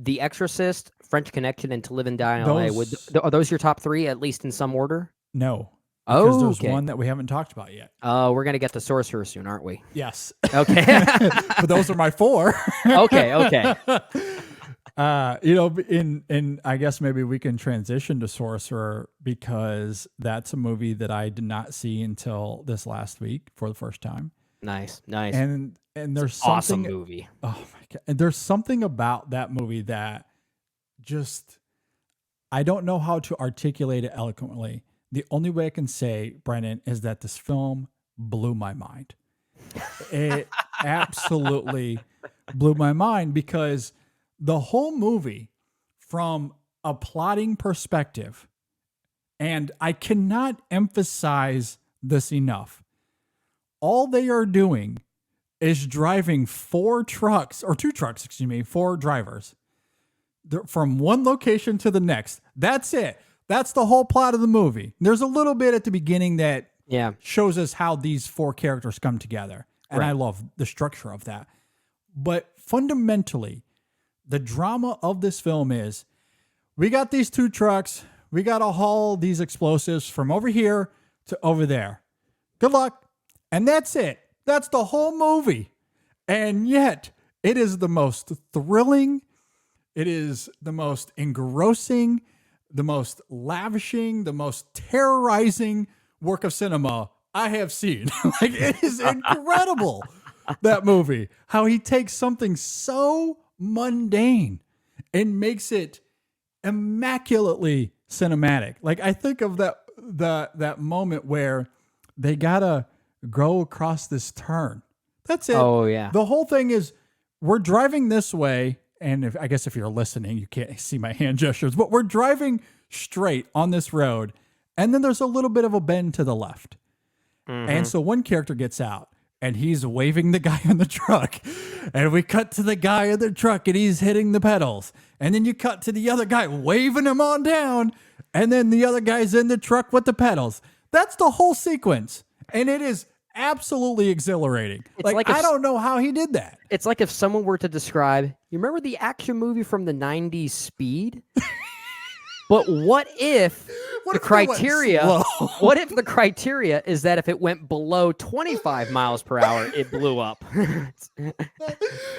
The Exorcist, French Connection, and To Live and Die in LA. Those Are those your top three, at least in some order? no, because Oh, there's okay. one that we haven't talked about yet. We're gonna get to Sorcerer soon, aren't we? Yes. Okay. But those are my four. Okay. In I guess maybe we can transition to Sorcerer, because that's a movie that I did not see until this last week for the first time. Nice. And there's Awesome something. movie. Oh my God. And there's something about that movie that just, I don't know how to articulate it eloquently. The only way I can say, Brennan, is that this film blew my mind. It absolutely blew my mind, because the whole movie, from a plotting perspective, and I cannot emphasize this enough, all they are doing is driving four drivers from one location to the next. That's it. That's the whole plot of the movie. There's a little bit at the beginning that shows us how these four characters come together. And I love the structure of that. But fundamentally, the drama of this film is, we got these two trucks. We got to haul these explosives from over here to over there. Good luck. And that's it. That's the whole movie. And yet, it is the most thrilling, it is the most engrossing, the most lavishing, the most terrorizing work of cinema I have seen. Like, it is incredible, that movie. How he takes something so mundane and makes it immaculately cinematic. Like, I think of that moment where they gotta go across this turn. That's it. Oh, yeah. The whole thing is, we're driving this way, and I guess if you're listening, you can't see my hand gestures, but we're driving straight on this road, and then there's a little bit of a bend to the left. Mm-hmm. And so one character gets out, and he's waving the guy in the truck, and we cut to the guy in the truck, and he's hitting the pedals, and then you cut to the other guy waving him on down, and then the other guy's in the truck with the pedals. That's the whole sequence, and it is absolutely exhilarating. Like I don't know how he did that. It's like if someone were to describe, you remember the action movie from the 90s, Speed? But what if the criteria is that if it went below 25 miles per hour, it blew up?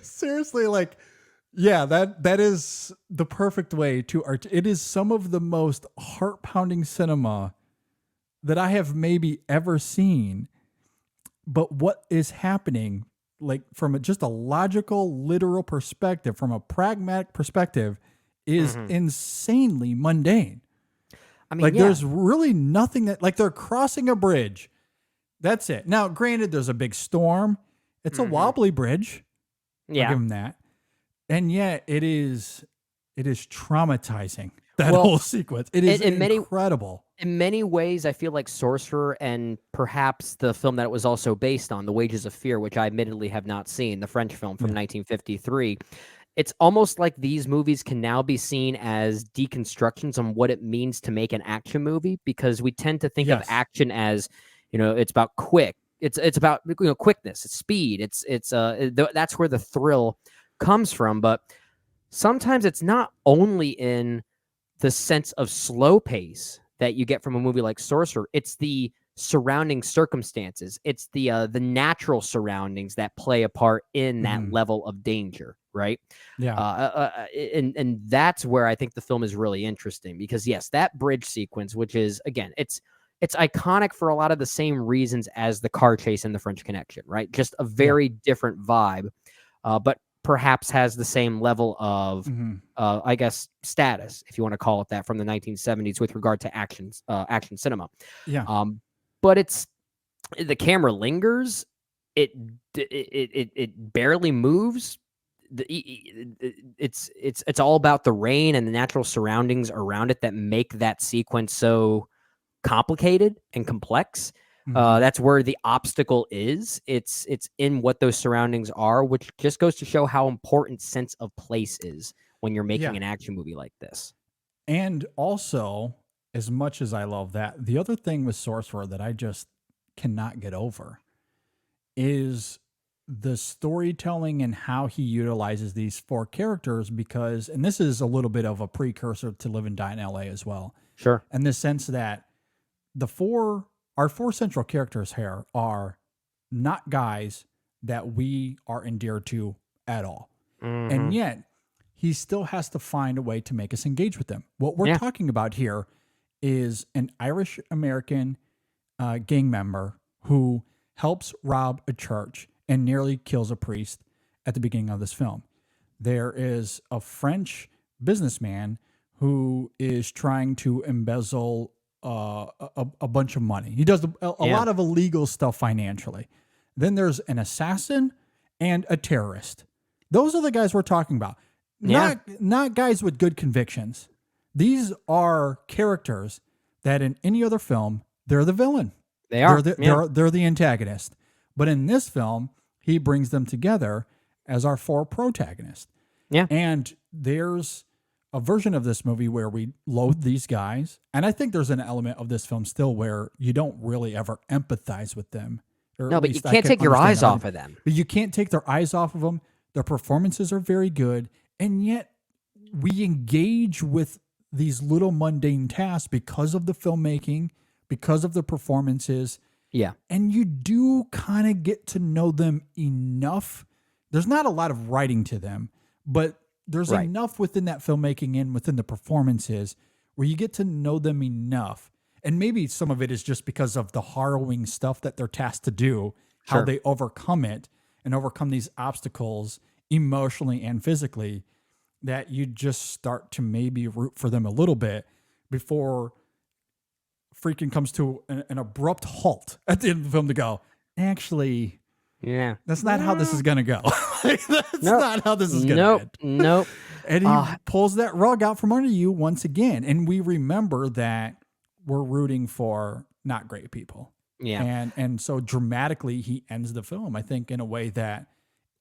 Seriously, like, yeah, that is the perfect way to it is some of the most heart-pounding cinema that I have maybe ever seen. But what is happening, like, from just a logical, literal perspective, from a pragmatic perspective, is insanely mundane. I mean, there's really nothing that, like, they're crossing a bridge. That's it. Now, granted, there's a big storm. It's a wobbly bridge. Yeah. I'll give them that. And yet it is traumatizing, that whole sequence. It is incredible. In many ways, I feel like Sorcerer, and perhaps the film that it was also based on, The Wages of Fear, which I admittedly have not seen, the French film from 1953, it's almost like these movies can now be seen as deconstructions on what it means to make an action movie, because we tend to think of action as, it's about it's about quickness, it's speed, that's where the thrill comes from. But sometimes it's not only in the sense of slow pace that you get from a movie like Sorcerer, it's the surrounding circumstances. It's the natural surroundings that play a part in that level of danger, right? Yeah. And that's where I think the film is really interesting, because yes, that bridge sequence, which is, again, it's iconic for a lot of the same reasons as the car chase in The French Connection, right? Just a very different vibe, but perhaps has the same level of, I guess, status, if you want to call it that, from the 1970s with regard to action cinema. Yeah. But the camera lingers. It barely moves. It's all about the rain and the natural surroundings around it that make that sequence so complicated and complex. That's where the obstacle is. It's in what those surroundings are, which just goes to show how important sense of place is when you're making an action movie like this. And also, as much as I love that, the other thing with Sorcerer that I just cannot get over is the storytelling and how he utilizes these four characters, because, and this is a little bit of a precursor to Live and Die in LA as well. Sure. In the sense that our four central characters here are not guys that we are endeared to at all. Mm-hmm. And yet he still has to find a way to make us engage with them. What we're talking about here is an Irish American gang member who helps rob a church and nearly kills a priest at the beginning of this film. There is a French businessman who is trying to embezzle a bunch of money. He does a lot of illegal stuff financially. Then there's an assassin and a terrorist. Those are the guys we're talking about. Not guys with good convictions. These are characters that in any other film, they're the villain. They are. They're the antagonist. But in this film, he brings them together as our four protagonists. Yeah. And there's a version of this movie where we loathe these guys. And I think there's an element of this film still where you don't really ever empathize with them. No, but you can't take your eyes off of them. But you can't take their eyes off of them. Their performances are very good. And yet we engage with these little mundane tasks because of the filmmaking, because of the performances. Yeah. And you do kind of get to know them enough. There's not a lot of writing to them, but there's enough within that filmmaking and within the performances where you get to know them enough. And maybe some of it is just because of the harrowing stuff that they're tasked to do, how they overcome it and overcome these obstacles emotionally and physically, that you just start to maybe root for them a little bit before Friedkin comes to an abrupt halt at the end of the film to go, actually, that's not how this is going to go. That's not how this is going to end. Nope. And he pulls that rug out from under you once again. And we remember that we're rooting for not great people. Yeah. And so dramatically he ends the film, I think, in a way that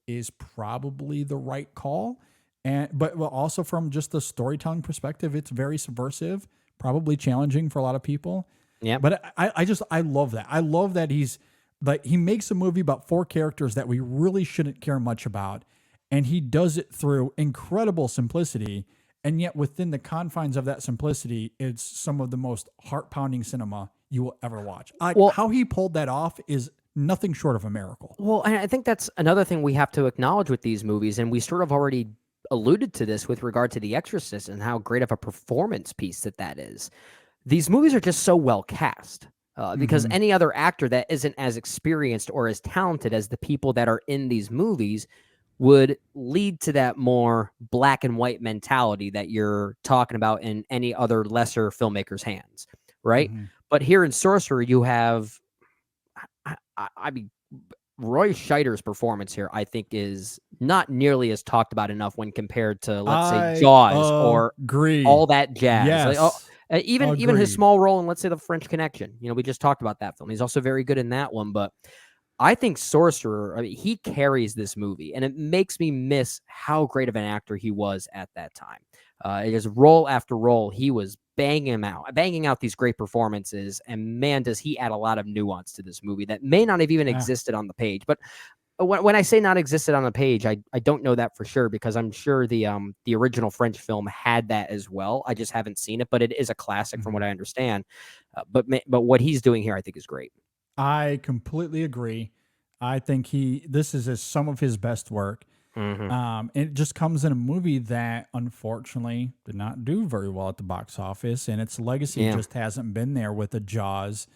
is probably the right call. But also from just the storytelling perspective, it's very subversive, probably challenging for a lot of people. Yeah. But I love that. I love that he makes a movie about four characters that we really shouldn't care much about. And he does it through incredible simplicity. And yet within the confines of that simplicity, it's some of the most heart-pounding cinema you will ever watch. How he pulled that off is nothing short of a miracle. Well, and I think that's another thing we have to acknowledge with these movies. And we sort of already alluded to this with regard to The Exorcist and how great of a performance piece that is. These movies are just so well cast because any other actor that isn't as experienced or as talented as the people that are in these movies would lead to that more black and white mentality that you're talking about in any other lesser filmmaker's hands, right? But here in Sorcerer, you have, I mean, Roy Scheider's performance here, I think, is not nearly as talked about enough when compared to, let's say, Jaws or all that jazz. Yes. Even his small role in, let's say, The French Connection. You know, we just talked about that film. He's also very good in that one. But I think Sorcerer, I mean, he carries this movie, and it makes me miss how great of an actor he was at that time. His role after role, he was banging out these great performances, and man, does he add a lot of nuance to this movie that may not have even existed on the page. But when I say not existed on the page, I don't know that for sure, because I'm sure the original French film had that as well. I just haven't seen it, but it is a classic from what I understand. But what he's doing here, I think, is great. I completely agree. I think this is some of his best work. It just comes in a movie that unfortunately did not do very well at the box office, and its legacy just hasn't been there with the Jaws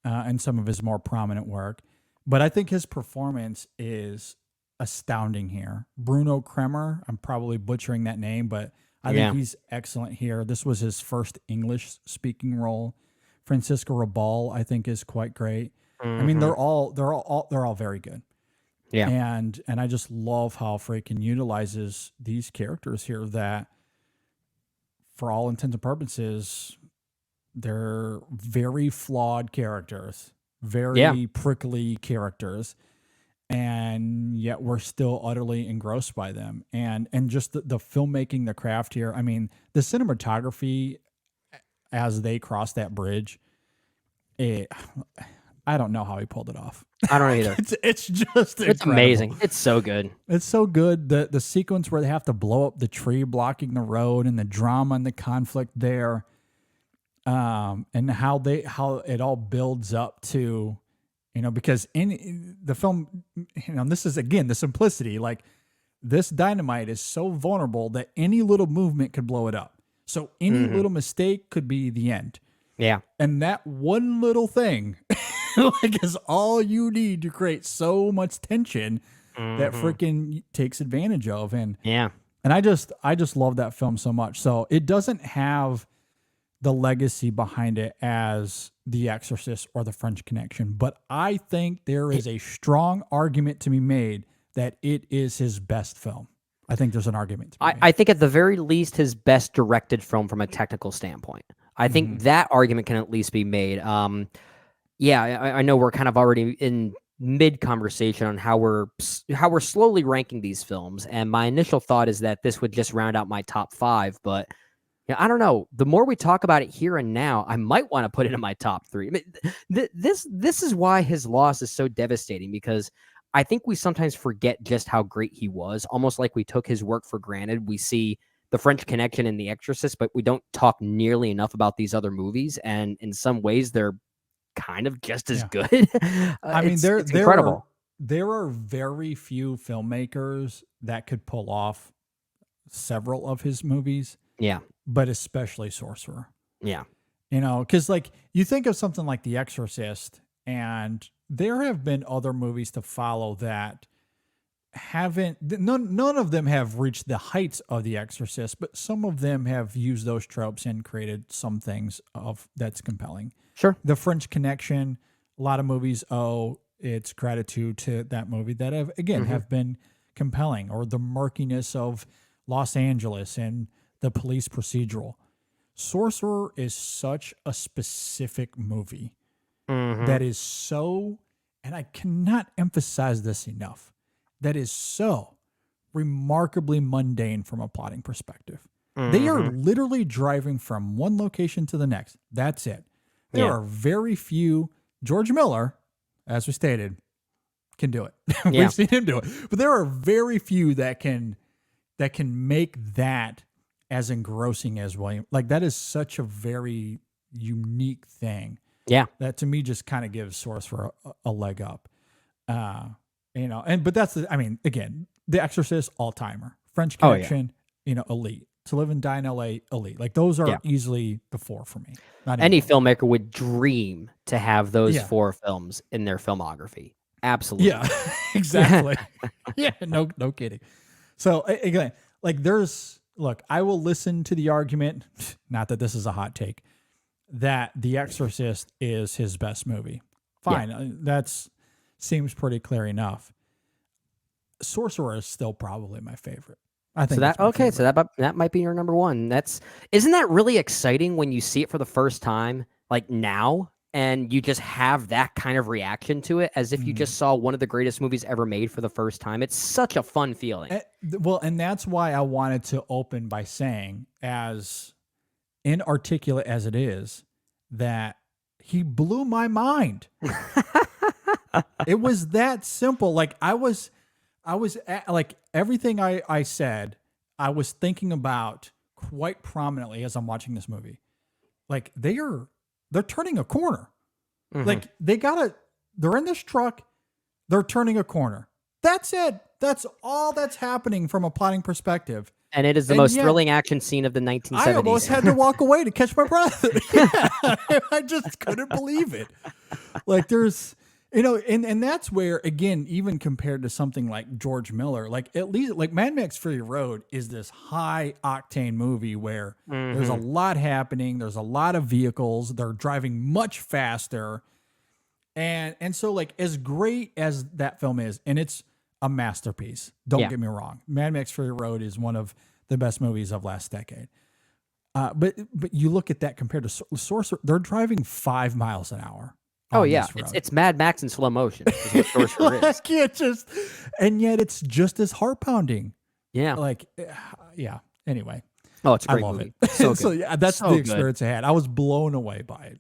and some of his more prominent work. But I think his performance is astounding here. Bruno Kremer, I'm probably butchering that name, but I think he's excellent here. This was his first English-speaking role. Francisco Rabal, I think, is quite great. I mean, they're all very good. Yeah. And I just love how Friedkin utilizes these characters here that, for all intents and purposes, they're very flawed characters, very prickly characters, and yet we're still utterly engrossed by them. And just the filmmaking, the craft here. I mean, the cinematography as they cross that bridge, I don't know how he pulled it off. I don't know either. It's just it's amazing. It's so good. It's so good. The sequence where they have to blow up the tree blocking the road and the drama and the conflict there, and how it all builds up to, because in the film, this is again the simplicity. Like, this dynamite is so vulnerable that any little movement could blow it up. So any little mistake could be the end. Yeah. And that one little thing is all you need to create so much tension that freaking takes advantage of. And I just love that film so much. So it doesn't have the legacy behind it as The Exorcist or The French Connection, but I think there is a strong argument to be made that it is his best film. I think there's an argument to be made. I think at the very least his best directed film from a technical standpoint. I think that argument can at least be made. I know we're kind of already in mid-conversation on how we're slowly ranking these films, and my initial thought is that this would just round out my top 5, but I don't know. The more we talk about it here and now, I might want to put it in my top 3. I mean, this is why his loss is so devastating, because I think we sometimes forget just how great he was, almost like we took his work for granted. We see The French Connection and The Exorcist, but we don't talk nearly enough about these other movies, and in some ways they're kind of just as good. I mean, it's incredible. There are very few filmmakers that could pull off several of his movies. Yeah. But especially Sorcerer. Yeah. Because like you think of something like The Exorcist, and there have been other movies to follow that none of them have reached the heights of The Exorcist, but some of them have used those tropes and created some things that's compelling. Sure. The French Connection, a lot of movies owe its gratitude to that movie that have been compelling, or the murkiness of Los Angeles and the police procedural. Sorcerer is such a specific movie that is so, and I cannot emphasize this enough, that is so remarkably mundane from a plotting perspective. They are literally driving from one location to the next. That's it. There are very few. George Miller, as we stated, can do it. We've seen him do it. But there are very few that can make that as engrossing as William. Like, that is such a very unique thing. Yeah. That to me just kind of gives Sorcerer a leg up. But that's again, The Exorcist, all-timer. French Connection, elite. To Live and Die in LA, elite. Like, those are easily the 4 for me. Any filmmaker would dream to have those 4 films in their filmography. Absolutely. Yeah, exactly. No kidding. So again, like, I will listen to the argument, not that this is a hot take, that The Exorcist is his best movie. Fine. That's seems pretty clear enough. Sorcerer is still probably my favorite. I think so that might be your number 1. Isn't that really exciting when you see it for the first time, like now, and you just have that kind of reaction to it as if you just saw one of the greatest movies ever made for the first time? It's such a fun feeling. And that's why I wanted to open by saying, as inarticulate as it is, that he blew my mind. It was that simple. Like, I was like, everything I said, I was thinking about quite prominently as I'm watching this movie. Like, they're turning a corner. Like, they're in this truck, they're turning a corner. That's it. That's all that's happening from a plotting perspective. And it is the most thrilling action scene of the 1970s. I almost had to walk away to catch my breath. I just couldn't believe it. Like, there's, and that's where, again, even compared to something like George Miller, like, at least, like, Mad Max Fury Road is this high octane movie where there's a lot happening. There's a lot of vehicles. They're driving much faster. And so, like, as great as that film is, and it's a masterpiece, don't get me wrong. Mad Max Fury Road is one of the best movies of last decade. But you look at that compared to Sorcerer, they're driving 5 miles an hour. Oh yeah, it's Mad Max in slow motion. Is what Sorcerer is. I can't and yet it's just as heart pounding. Yeah, like, yeah. Anyway, it's a great I love movie. it. So good. So yeah, that's the experience I had. I was blown away by it.